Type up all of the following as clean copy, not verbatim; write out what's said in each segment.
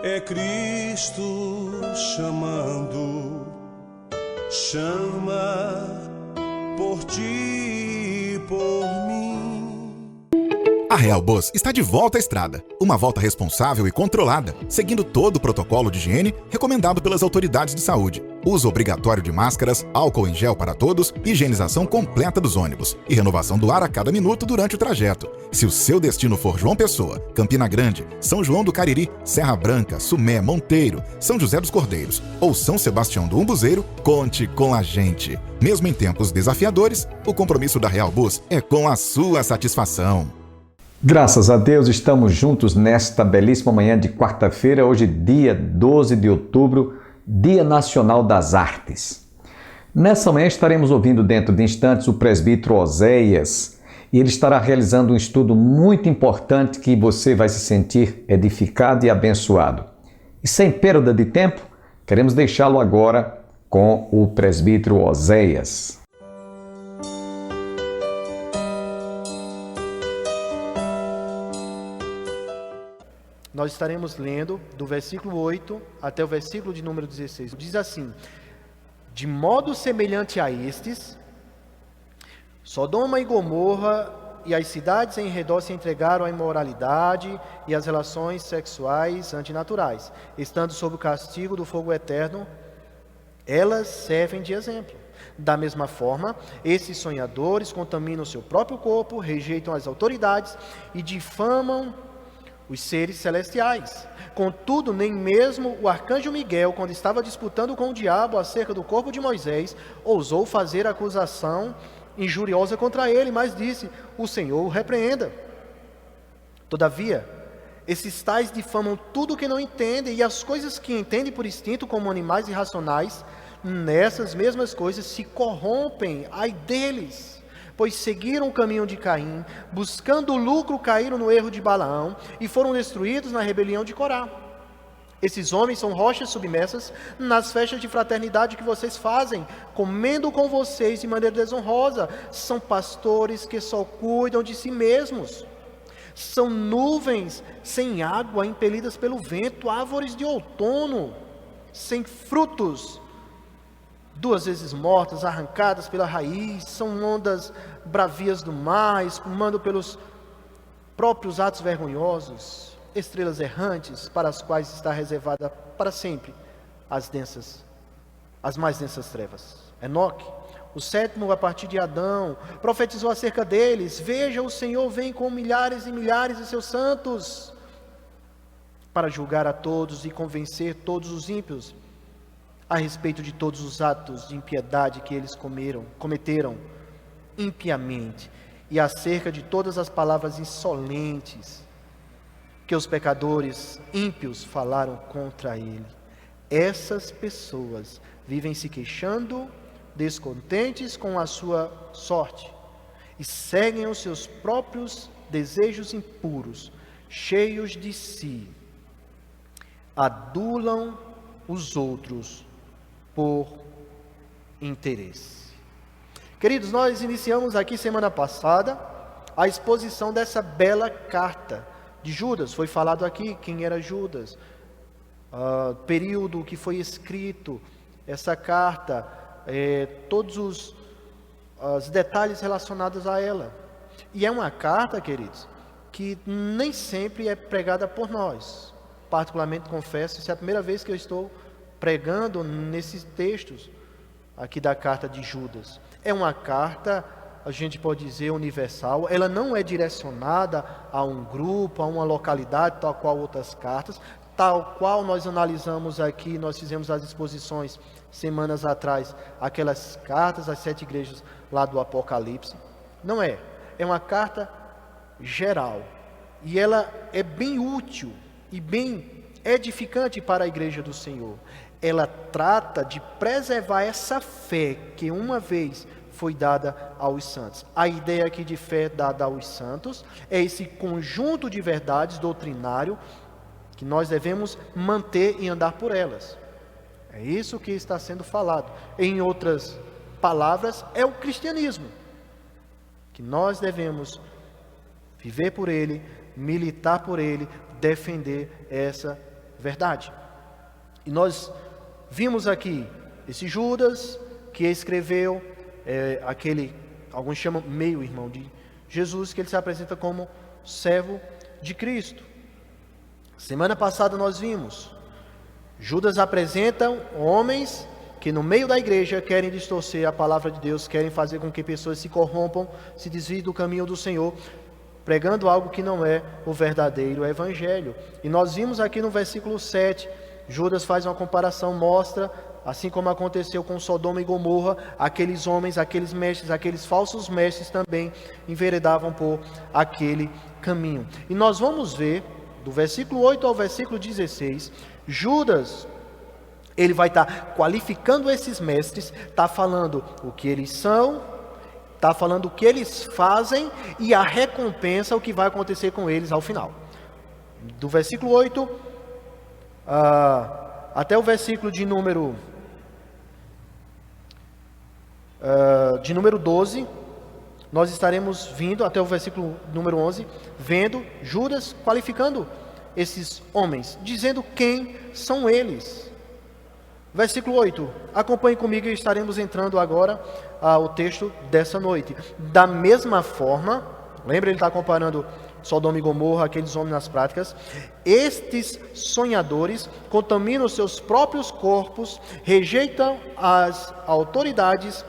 É Cristo chamando, chama por ti e por mim. A Real Bus está de volta à estrada. Uma volta responsável e controlada, seguindo todo o protocolo de higiene recomendado pelas autoridades de saúde. Uso obrigatório de máscaras, álcool em gel para todos, higienização completa dos ônibus e renovação do ar a cada minuto durante o trajeto. Se o seu destino for João Pessoa, Campina Grande, São João do Cariri, Serra Branca, Sumé, Monteiro, São José dos Cordeiros ou São Sebastião do Umbuzeiro, conte com a gente. Mesmo em tempos desafiadores, o compromisso da Real Bus é com a sua satisfação. Graças a Deus, estamos juntos nesta belíssima manhã de quarta-feira, hoje dia 12 de outubro, Dia Nacional das Artes. Nessa manhã estaremos ouvindo dentro de instantes o presbítero Oséias e ele estará realizando um estudo muito importante que você vai se sentir edificado e abençoado. E sem perda de tempo, queremos deixá-lo agora com o presbítero Oséias. Nós estaremos lendo do versículo 8 até o versículo de número 16. Diz assim: de modo semelhante a estes, Sodoma e Gomorra e as cidades em redor se entregaram à imoralidade e às relações sexuais antinaturais. Estando sob o castigo do fogo eterno, elas servem de exemplo. Da mesma forma, esses sonhadores contaminam o seu próprio corpo, rejeitam as autoridades e difamam os seres celestiais. Contudo, nem mesmo o arcanjo Miguel, quando estava disputando com o diabo acerca do corpo de Moisés, ousou fazer acusação injuriosa contra ele, mas disse: o Senhor o repreenda. Todavia, esses tais difamam tudo o que não entendem, e as coisas que entendem por instinto como animais irracionais, nessas mesmas coisas se corrompem, ai deles. Pois seguiram o caminho de Caim, buscando o lucro, caíram no erro de Balaão e foram destruídos na rebelião de Corá. Esses homens são rochas submersas nas festas de fraternidade que vocês fazem, comendo com vocês de maneira desonrosa. São pastores que só cuidam de si mesmos. São nuvens sem água, impelidas pelo vento, árvores de outono, sem frutos, 2 vezes mortas, arrancadas pela raiz. São ondas bravias do mar, espumando pelos próprios atos vergonhosos, estrelas errantes, para as quais está reservada para sempre as mais densas trevas. Enoque, o 7º a partir de Adão, profetizou acerca deles: veja, o Senhor vem com milhares e milhares de seus santos, para julgar a todos e convencer todos os ímpios a respeito de todos os atos de impiedade que eles cometeram impiamente, e acerca de todas as palavras insolentes que os pecadores ímpios falaram contra ele. Essas pessoas vivem se queixando, descontentes com a sua sorte, e seguem os seus próprios desejos impuros, cheios de si, adulam os outros por interesse. Queridos, nós iniciamos aqui semana passada a exposição dessa bela carta de Judas. Foi falado aqui quem era Judas, período que foi escrito essa carta, todos os detalhes relacionados a ela. E é uma carta, queridos, que nem sempre é pregada por nós. Particularmente confesso, essa é a primeira vez que eu estou pregando nesses textos aqui da carta de Judas. É uma carta, a gente pode dizer, universal. Ela não é direcionada a um grupo, a uma localidade, tal qual outras cartas, tal qual nós analisamos aqui, nós fizemos as exposições semanas atrás, aquelas cartas às 7 igrejas lá do Apocalipse. Não é. É uma carta geral. E ela é bem útil e bem edificante para a igreja do Senhor. Ela trata de preservar essa fé que uma vez foi dada aos santos. A ideia aqui de fé dada aos santos é esse conjunto de verdades doutrinário que nós devemos manter e andar por elas. É isso que está sendo falado. Em outras palavras, é o cristianismo, que nós devemos viver por ele, militar por ele, defender essa verdade. E nós vimos aqui esse Judas que escreveu alguns chamam meio-irmão de Jesus, que ele se apresenta como servo de Cristo. Semana passada nós vimos, Judas apresenta homens que no meio da igreja querem distorcer a palavra de Deus, querem fazer com que pessoas se corrompam, se desviem do caminho do Senhor, pregando algo que não é o verdadeiro evangelho. E nós vimos aqui no versículo 7, Judas faz uma comparação, mostra, assim como aconteceu com Sodoma e Gomorra, aqueles homens, aqueles mestres, aqueles falsos mestres também enveredavam por aquele caminho. E nós vamos ver, do versículo 8 ao versículo 16, Judas, ele vai estar qualificando esses mestres, está falando o que eles são, está falando o que eles fazem e a recompensa, o que vai acontecer com eles ao final. Do versículo 8 até o versículo de número 12, nós estaremos vindo até o versículo número 11, vendo Judas qualificando esses homens, dizendo quem são eles. Versículo 8, acompanhe comigo e estaremos entrando agora ao texto dessa noite. Da mesma forma, lembra, ele está comparando Sodoma e Gomorra, aqueles homens nas práticas, estes sonhadores contaminam seus próprios corpos, rejeitam as autoridades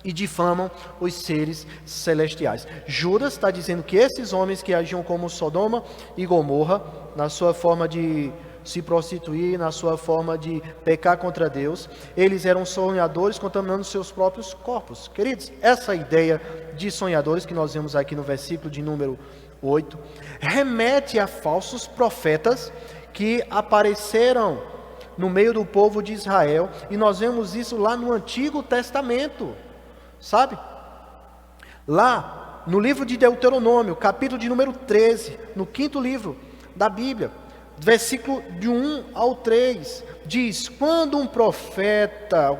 e difamam os seres celestiais. Judas está dizendo que esses homens que agiam como Sodoma e Gomorra, na sua forma de se prostituir, na sua forma de pecar contra Deus, eles eram sonhadores contaminando seus próprios corpos. Queridos, essa ideia de sonhadores que nós vemos aqui no versículo de número 8, remete a falsos profetas que apareceram no meio do povo de Israel, e nós vemos isso lá no Antigo Testamento, sabe? Lá no livro de Deuteronômio, capítulo de número 13, no 5º livro da Bíblia, versículo de 1 ao 3, diz: quando o profeta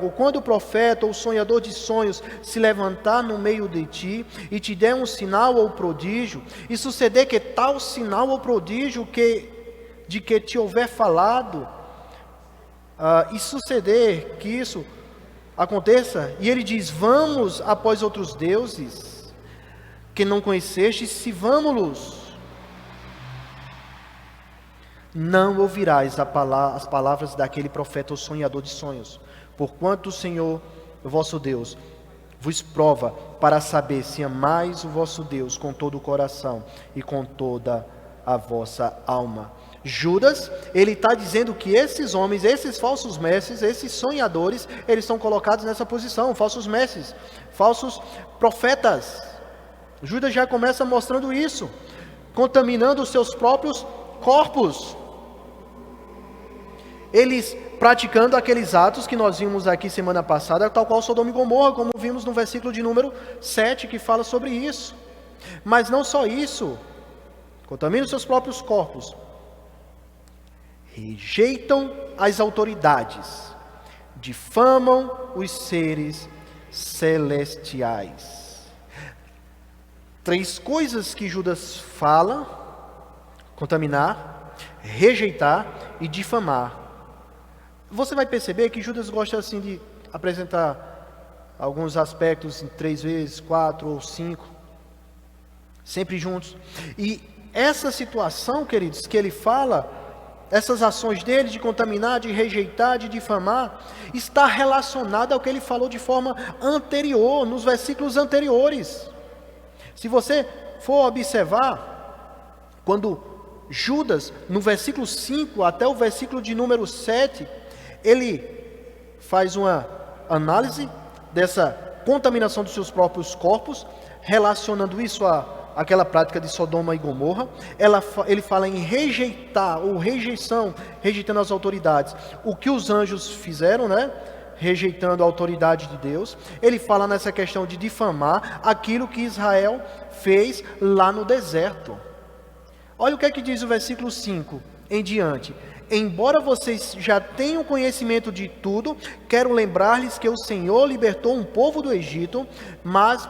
ou sonhador de sonhos se levantar no meio de ti e te der um sinal ou prodígio, e suceder que tal sinal ou prodígio de que te houver falado, e suceder que isso aconteça, e ele diz: vamos após outros deuses que não conheceste, se vamos-los, não ouvirás as palavras daquele profeta ou sonhador de sonhos, porquanto o Senhor, o vosso Deus, vos prova para saber se amais o vosso Deus com todo o coração e com toda a vossa alma. Judas, ele está dizendo que esses homens, esses falsos mestres, esses sonhadores, eles são colocados nessa posição, falsos mestres, falsos profetas. Judas já começa mostrando isso, contaminando os seus próprios corpos. Eles praticando aqueles atos que nós vimos aqui semana passada, tal qual Sodoma e Gomorra, como vimos no versículo de número 7, que fala sobre isso. Mas não só isso, contaminam seus próprios corpos, rejeitam as autoridades, difamam os seres celestiais. 3 coisas que Judas fala: contaminar, rejeitar e difamar. Você vai perceber que Judas gosta assim de apresentar alguns aspectos em 3 vezes, 4 ou 5, sempre juntos. E essa situação, queridos, que ele fala, essas ações dele de contaminar, de rejeitar, de difamar, está relacionada ao que ele falou de forma anterior, nos versículos anteriores. Se você for observar, quando Judas, no versículo 5 até o versículo de número 7, ele faz uma análise dessa contaminação dos seus próprios corpos, relacionando isso àquela prática de Sodoma e Gomorra. Ele fala em rejeitar, ou rejeição, rejeitando as autoridades, o que os anjos fizeram, né? Rejeitando a autoridade de Deus. Ele fala nessa questão de difamar aquilo que Israel fez lá no deserto. Olha o que é que diz o versículo 5 em diante: embora vocês já tenham conhecimento de tudo, quero lembrar-lhes que o Senhor libertou um povo do Egito, mas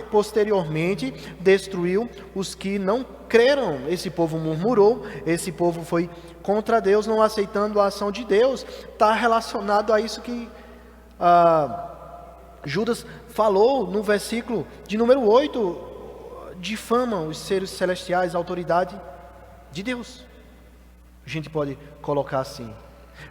posteriormente destruiu os que não creram. Esse povo murmurou, esse povo foi contra Deus, não aceitando a ação de Deus. Está relacionado a isso que Judas falou no versículo de número 8, difamam os seres celestiais, a autoridade de Deus. A gente pode colocar assim.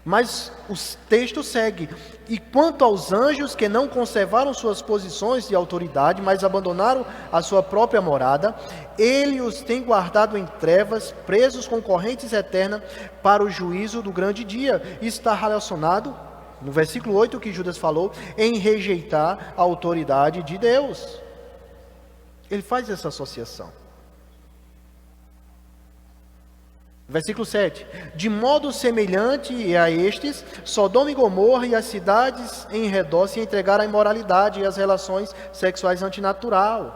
Mas o texto segue: e quanto aos anjos que não conservaram suas posições de autoridade, mas abandonaram a sua própria morada, ele os tem guardado em trevas, presos com correntes eternas para o juízo do grande dia. Isso está relacionado, no versículo 8 que Judas falou, em rejeitar a autoridade de Deus. Ele faz essa associação. Versículo 7. De modo semelhante a estes, Sodoma e Gomorra e as cidades em redor se entregaram à imoralidade e às relações sexuais antinaturais.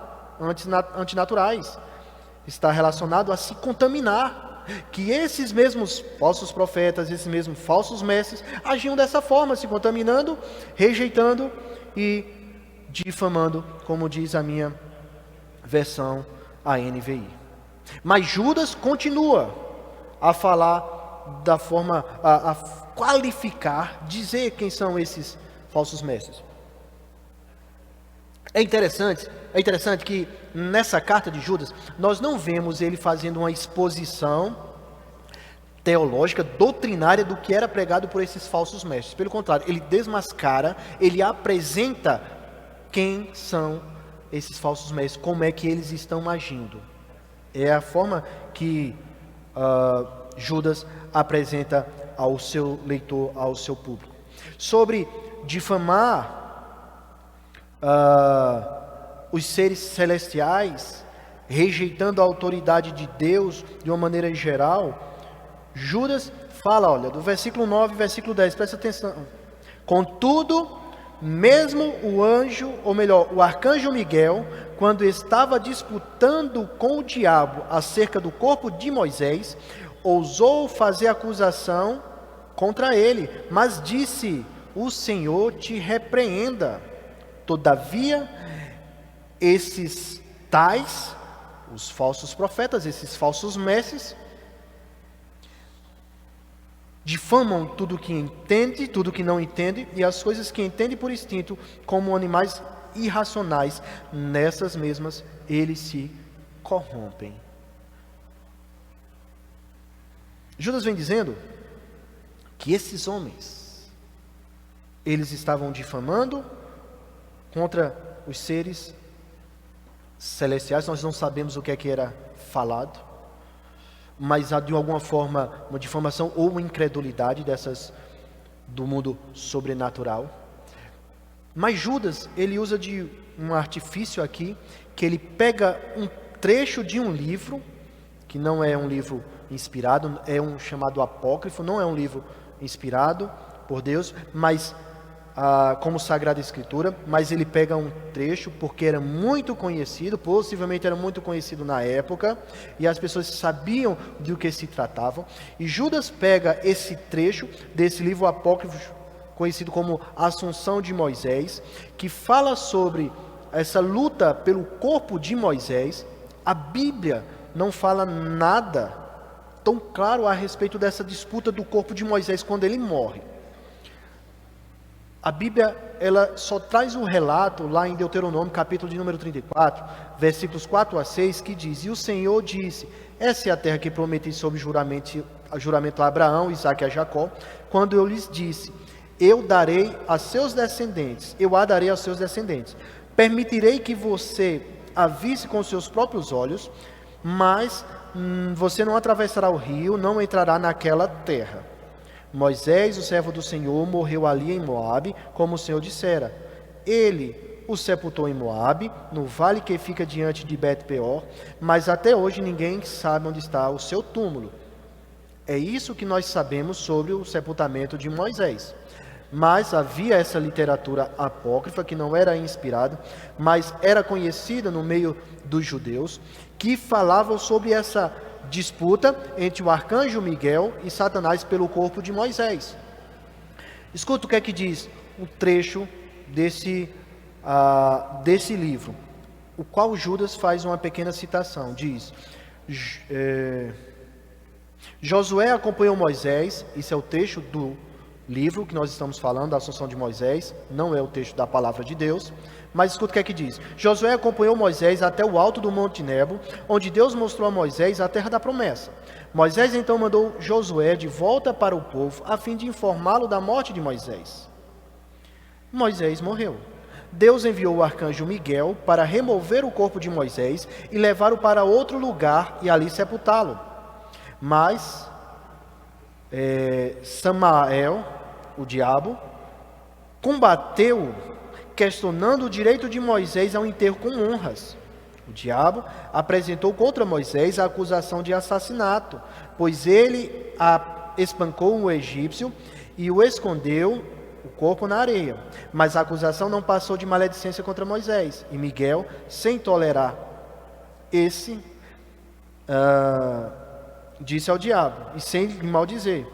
Está relacionado a se contaminar. Que esses mesmos falsos profetas, esses mesmos falsos mestres, agiam dessa forma, se contaminando, rejeitando e difamando, como diz a minha versão, a NVI. Mas Judas continua a falar da forma, a qualificar, dizer quem são esses falsos mestres. É interessante que nessa carta de Judas, nós não vemos ele fazendo uma exposição teológica, doutrinária do que era pregado por esses falsos mestres. Pelo contrário, ele desmascara, ele apresenta quem são esses falsos mestres, como é que eles estão agindo. É a forma que Judas apresenta ao seu leitor, ao seu público. Sobre difamar os seres celestiais, rejeitando a autoridade de Deus de uma maneira geral, Judas fala, olha, do versículo 9 e versículo 10, presta atenção. Contudo, mesmo o anjo, ou melhor, o arcanjo Miguel, quando estava disputando com o diabo acerca do corpo de Moisés, ousou fazer acusação contra ele, mas disse: o Senhor te repreenda. Todavia, esses tais, os falsos profetas, esses falsos mestres, difamam tudo que entende, tudo que não entende, e as coisas que entende por instinto, como animais irracionais, nessas mesmas eles se corrompem. Judas vem dizendo que esses homens, eles estavam difamando contra os seres celestiais. Nós não sabemos o que é que era falado, mas de alguma forma uma difamação ou uma incredulidade dessas do mundo sobrenatural. Mas Judas, ele usa de um artifício aqui, que ele pega um trecho de um livro, que não é um livro inspirado, é um chamado apócrifo, não é um livro inspirado por Deus, mas como Sagrada Escritura, mas ele pega um trecho porque era muito conhecido, possivelmente era muito conhecido na época, e as pessoas sabiam de o que se tratavam, e Judas pega esse trecho desse livro apócrifo, conhecido como Assunção de Moisés, que fala sobre essa luta pelo corpo de Moisés. A Bíblia não fala nada tão claro a respeito dessa disputa do corpo de Moisés quando ele morre. A Bíblia, ela só traz um relato lá em Deuteronômio, capítulo de número 34, versículos 4 a 6, que diz: e o Senhor disse, essa é a terra que prometi sob juramento a Abraão, Isaque e a Jacó, quando eu lhes disse, eu darei a seus descendentes, eu a darei aos seus descendentes, permitirei que você a visse com seus próprios olhos, mas você não atravessará o rio, não entrará naquela terra. Moisés, o servo do Senhor, morreu ali em Moabe, como o Senhor dissera. Ele o sepultou em Moabe, no vale que fica diante de Bet-peor, mas até hoje ninguém sabe onde está o seu túmulo. É isso que nós sabemos sobre o sepultamento de Moisés. Mas havia essa literatura apócrifa, que não era inspirada, mas era conhecida no meio dos judeus, que falavam sobre essa disputa entre o arcanjo Miguel e Satanás pelo corpo de Moisés. Escuta o que é que diz o trecho desse livro, o qual Judas faz uma pequena citação. Diz: Josué acompanhou Moisés. Isso é o texto do livro que nós estamos falando, da Assunção de Moisés, não é o texto da palavra de Deus. Mas escuta o que é que diz: Josué acompanhou Moisés até o alto do Monte Nebo, onde Deus mostrou a Moisés a terra da promessa. Moisés então mandou Josué de volta para o povo, a fim de informá-lo da morte de Moisés. Moisés morreu. Deus enviou o arcanjo Miguel para remover o corpo de Moisés e levá-lo para outro lugar e ali sepultá-lo. Mas Samael, o diabo, combateu, questionando o direito de Moisés ao enterro com honras. O diabo apresentou contra Moisés a acusação de assassinato, pois ele espancou um egípcio e o escondeu o corpo na areia. Mas a acusação não passou de maledicência contra Moisés. E Miguel, sem tolerar disse ao diabo, e sem lhe maldizer: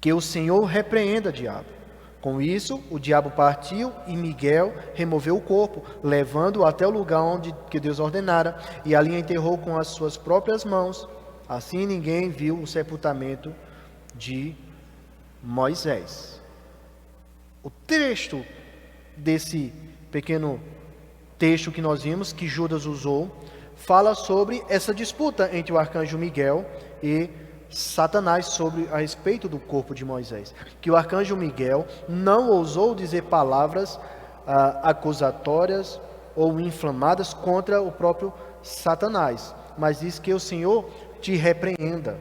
que o Senhor repreenda, diabo. Com isso, o diabo partiu e Miguel removeu o corpo, levando-o até o lugar que Deus ordenara, e ali enterrou com as suas próprias mãos. Assim ninguém viu o sepultamento de Moisés. O texto desse pequeno texto que nós vimos, que Judas usou, fala sobre essa disputa entre o arcanjo Miguel e Satanás a respeito do corpo de Moisés. Que o arcanjo Miguel não ousou dizer palavras acusatórias ou inflamadas contra o próprio Satanás, mas diz que o Senhor te repreenda.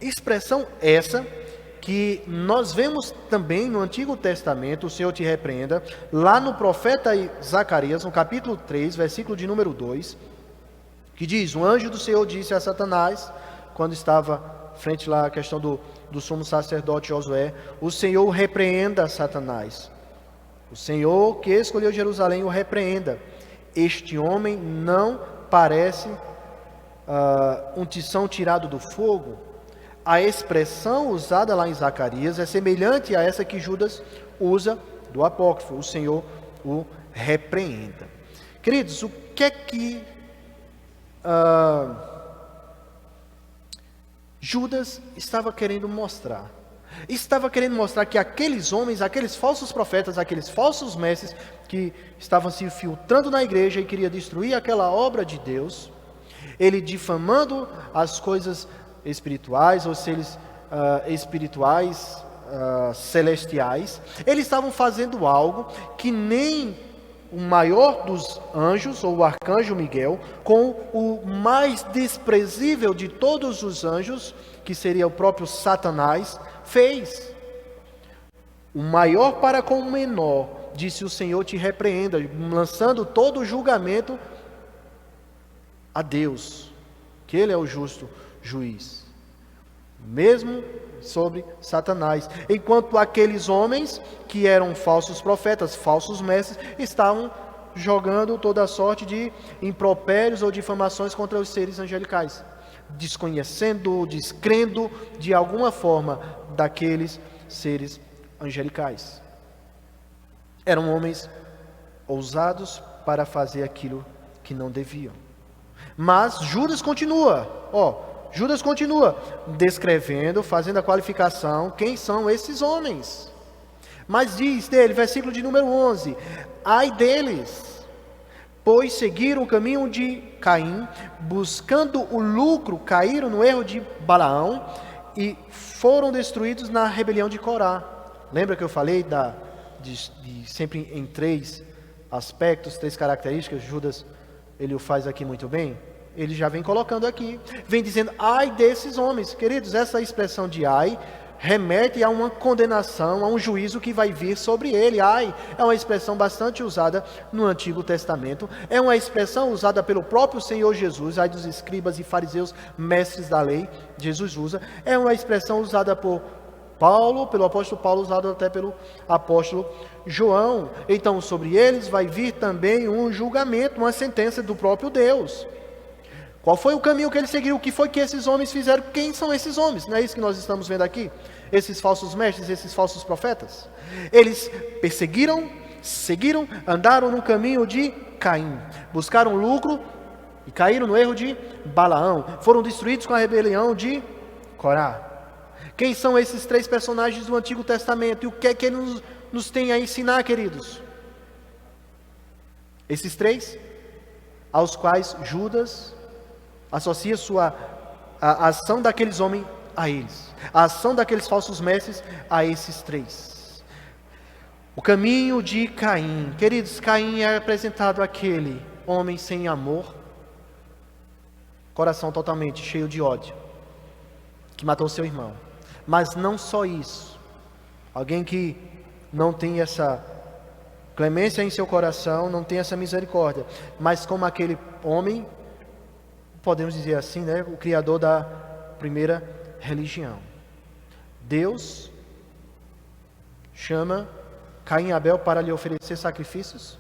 Expressão essa que nós vemos também no Antigo Testamento, o Senhor te repreenda, lá no profeta Zacarias, no capítulo 3, versículo de número 2, que diz: o anjo do Senhor disse a Satanás, quando estava frente lá à questão do sumo sacerdote Josué: o Senhor repreenda Satanás. O Senhor que escolheu Jerusalém o repreenda. Este homem não parece um tição tirado do fogo. A expressão usada lá em Zacarias é semelhante a essa que Judas usa do apócrifo: o Senhor o repreenda. Queridos, o que é que Judas estava querendo mostrar? Estava querendo mostrar que aqueles homens, aqueles falsos profetas, aqueles falsos mestres que estavam se infiltrando na igreja e queriam destruir aquela obra de Deus, ele difamando as coisas espirituais, ou seres espirituais, celestiais, eles estavam fazendo algo que nem o maior dos anjos, ou o arcanjo Miguel, com o mais desprezível de todos os anjos, que seria o próprio Satanás, fez. O maior para com o menor, disse: o Senhor te repreenda, lançando todo o julgamento a Deus, que Ele é o justo juiz, mesmo sobre Satanás. Enquanto aqueles homens que eram falsos profetas, falsos mestres, estavam jogando toda a sorte de impropérios ou difamações contra os seres angelicais, desconhecendo, descrendo de alguma forma daqueles seres angelicais. Eram homens ousados para fazer aquilo que não deviam. Mas Judas continua, Judas continua descrevendo, fazendo a qualificação, quem são esses homens. Mas diz dele, versículo de número 11: ai deles, pois seguiram o caminho de Caim, buscando o lucro, caíram no erro de Balaão e foram destruídos na rebelião de Corá. Lembra que eu falei de sempre em três aspectos, três características? Judas, ele o faz aqui muito bem. Ele já vem colocando aqui, vem dizendo: ai desses homens. Queridos, essa expressão de ai remete a uma condenação, a um juízo que vai vir sobre ele. Ai é uma expressão bastante usada no Antigo Testamento, é uma expressão usada pelo próprio Senhor Jesus. Ai dos escribas e fariseus, mestres da lei, Jesus usa. É uma expressão usada por Paulo, pelo apóstolo Paulo, usado até pelo apóstolo João. Então sobre eles vai vir também um julgamento, uma sentença do próprio Deus. Qual foi o caminho que ele seguiu? O que foi que esses homens fizeram? Quem são esses homens? Não é isso que nós estamos vendo aqui? Esses falsos mestres, esses falsos profetas. Eles perseguiram, seguiram, andaram no caminho de Caim. Buscaram lucro e caíram no erro de Balaão. Foram destruídos com a rebelião de Corá. Quem são esses três personagens do Antigo Testamento? E o que é que ele nos tem a ensinar, queridos? Esses três, aos quais Judas associa a ação daqueles homens a eles, a ação daqueles falsos mestres a esses três. O caminho de Caim. Queridos, Caim é apresentado aquele homem sem amor, coração totalmente cheio de ódio, que matou seu irmão. Mas não só isso, alguém que não tem essa clemência em seu coração, não tem essa misericórdia, mas como aquele homem, podemos dizer assim, né, o criador da primeira religião. Deus chama Caim e Abel para lhe oferecer sacrifícios,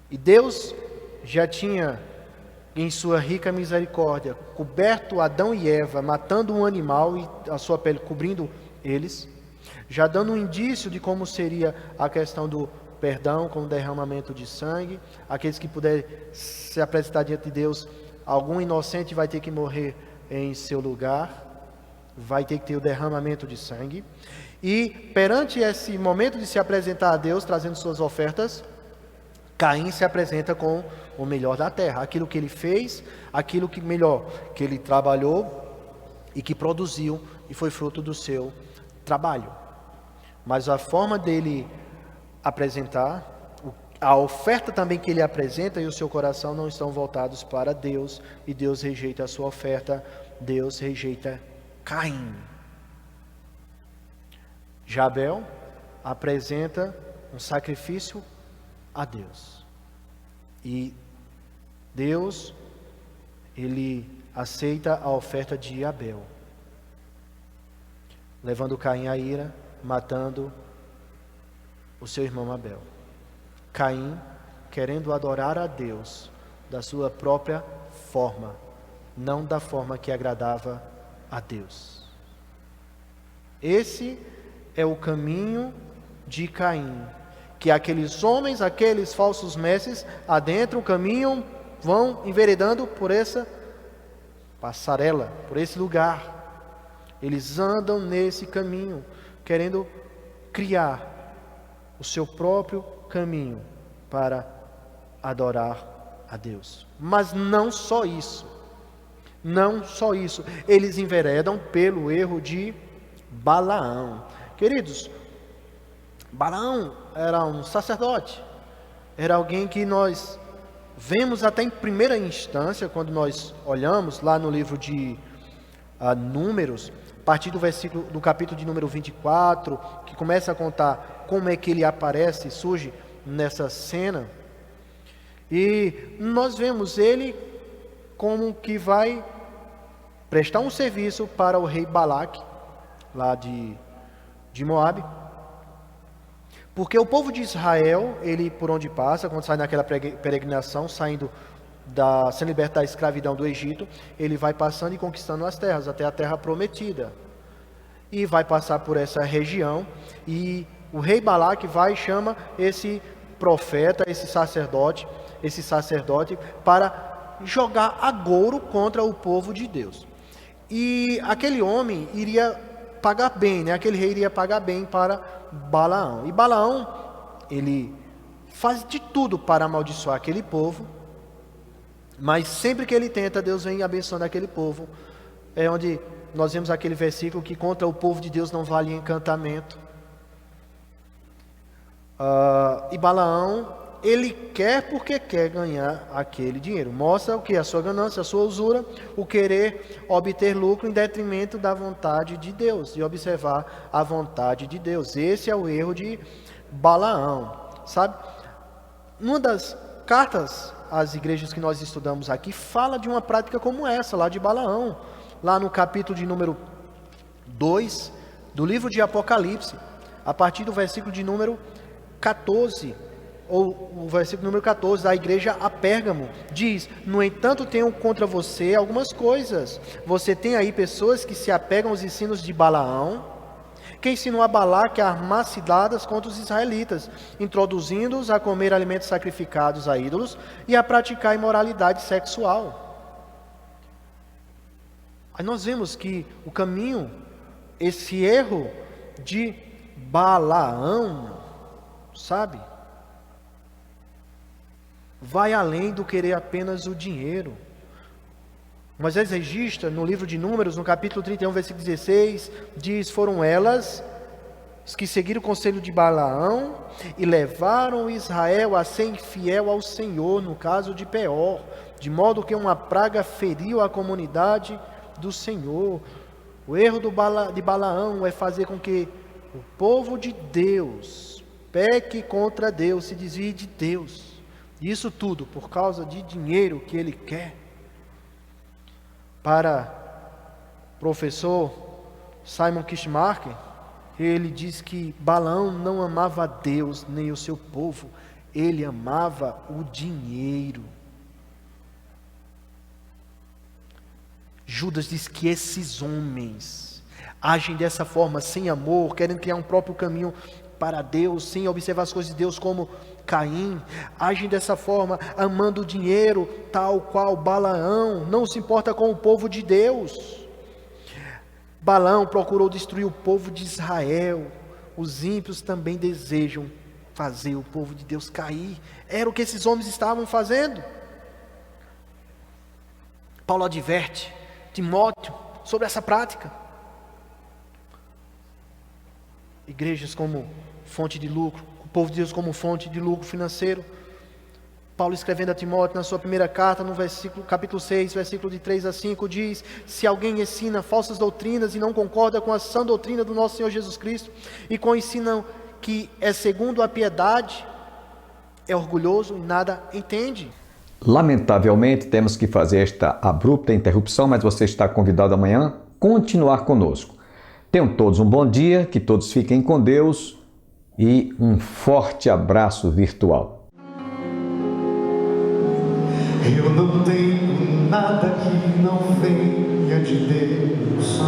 e Deus já tinha, em sua rica misericórdia, coberto Adão e Eva, matando um animal e a sua pele cobrindo eles, já dando um indício de como seria a questão do perdão com o derramamento de sangue. Aqueles que puderem se apresentar diante de Deus, algum inocente vai ter que morrer em seu lugar, vai ter que ter o derramamento de sangue. E perante esse momento de se apresentar a Deus, trazendo suas ofertas, Caim se apresenta com o melhor da terra, aquilo que ele fez, aquilo que melhor, que ele trabalhou e que produziu e foi fruto do seu trabalho. Mas a forma dele apresentar, a oferta também que ele apresenta e o seu coração não estão voltados para Deus, e Deus rejeita a sua oferta, Deus rejeita Caim. Abel apresenta um sacrifício a Deus, e Deus, ele aceita a oferta de Abel, levando Caim à ira, matando o seu irmão Abel. Caim querendo adorar a Deus da sua própria forma, não da forma que agradava a Deus. Esse é o caminho de Caim, que aqueles homens, aqueles falsos mestres adentram, caminham, vão enveredando por essa passarela, por esse lugar. Eles andam nesse caminho, querendo criar o seu próprio caminho para adorar a Deus. Mas não só isso, eles enveredam pelo erro de Balaão. Queridos, Balaão era um sacerdote, era alguém que nós vemos até em primeira instância, quando nós olhamos lá no livro de Números, a partir do capítulo de número 24, que começa a contar como é que ele aparece, surge nessa cena, e nós vemos ele como que vai prestar um serviço para o rei Balaque, lá de Moabe, porque o povo de Israel, ele por onde passa, quando sai naquela peregrinação, sendo liberto da escravidão do Egito, ele vai passando e conquistando as terras, até a terra prometida, e vai passar por essa região, e o rei Balaque vai e chama esse profeta, esse sacerdote, para jogar agouro contra o povo de Deus. E aquele homem iria pagar bem, né? Aquele rei iria pagar bem para Balaão. E Balaão, ele faz de tudo para amaldiçoar aquele povo, mas sempre que ele tenta, Deus vem abençoando aquele povo. É onde nós vemos aquele versículo que contra o povo de Deus não vale encantamento. E Balaão, ele quer porque quer ganhar aquele dinheiro. Mostra o que? A sua ganância, a sua usura, o querer obter lucro em detrimento da vontade de Deus, de observar a vontade de Deus. Esse é o erro de Balaão, sabe? Uma das cartas às igrejas que nós estudamos aqui fala de uma prática como essa, lá de Balaão, lá no capítulo de número 2 do livro de Apocalipse, a partir do versículo de número 14, ou o versículo número 14, da igreja a Pérgamo, diz: no entanto, tenho contra você algumas coisas. Você tem aí pessoas que se apegam aos ensinos de Balaão, que ensinou a Balaque a armar ciladas contra os israelitas, introduzindo-os a comer alimentos sacrificados a ídolos e a praticar imoralidade sexual. Aí nós vemos que o caminho, esse erro de Balaão, sabe, vai além do querer apenas o dinheiro. Moisés registra no livro de Números, no capítulo 31, versículo 16, diz: foram elas os que seguiram o conselho de Balaão e levaram Israel a ser infiel ao Senhor, no caso de Peor, de modo que uma praga feriu a comunidade do Senhor. O erro de Balaão é fazer com que o povo de Deus peque contra Deus, se desvie de Deus. Isso tudo por causa de dinheiro que ele quer. Para o professor Simon Kishmarker, ele diz que Balaão não amava a Deus nem o seu povo, ele amava o dinheiro. Judas diz que esses homens agem dessa forma, sem amor, querem criar um próprio caminho para Deus, sem observar as coisas de Deus, como Caim. Agem dessa forma, amando o dinheiro, tal qual Balaão, não se importa com o povo de Deus. Balaão procurou destruir o povo de Israel. Os ímpios também desejam fazer o povo de Deus cair. Era o que esses homens estavam fazendo. Paulo adverte Timóteo sobre essa prática. Igrejas como fonte de lucro, o povo de Deus como fonte de lucro financeiro. Paulo, escrevendo a Timóteo na sua primeira carta, no capítulo 6, versículo de 3 a 5, diz: se alguém ensina falsas doutrinas e não concorda com a sã doutrina do nosso Senhor Jesus Cristo, e com o ensino que é segundo a piedade, é orgulhoso e nada entende. Lamentavelmente, temos que fazer esta abrupta interrupção, mas você está convidado amanhã a continuar conosco. Tenham todos um bom dia, que todos fiquem com Deus e um forte abraço virtual. Eu não tenho nada que não venha de Deus.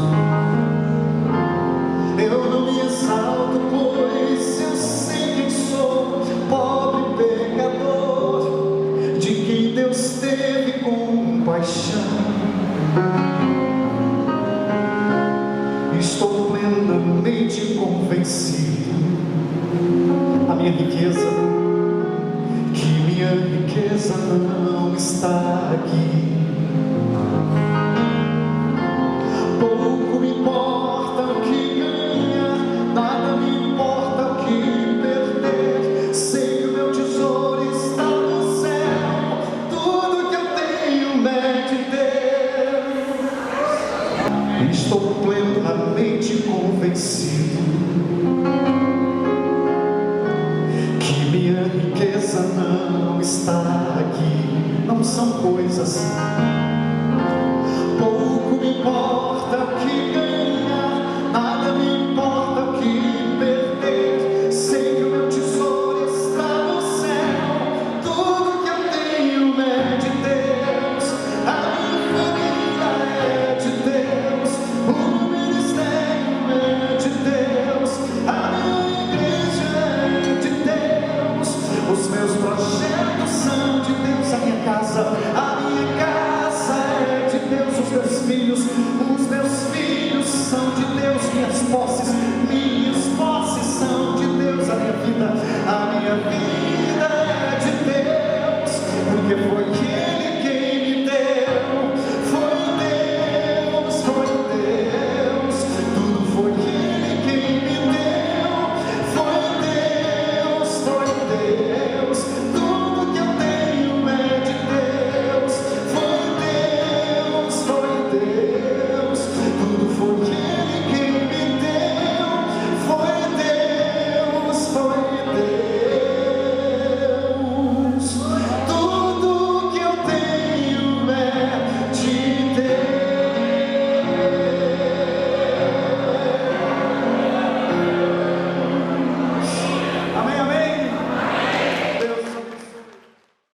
Eu não me exalto, pois eu sei quem sou, pobre pecador, de quem Deus teve compaixão. Estou plenamente convencido, a minha riqueza não está aqui. Pouco me importa o que ganhar, nada me importa o que perder. Sei que o meu tesouro está no céu, tudo que eu tenho é de Deus. Estou plenamente convencido que minha riqueza não está aqui. Não são coisas. Pouco me importa o que ganhar, nada me importa o que perder. Sei que o meu tesouro está no céu, tudo que eu tenho é de Deus. A minha família é de Deus, o meu ministério é de Deus, a minha igreja é de Deus, os meus projetos são de Deus, a minha casa é de Deus, os meus filhos são de Deus, minhas posses são de Deus, a minha vida é de Deus, porque foi que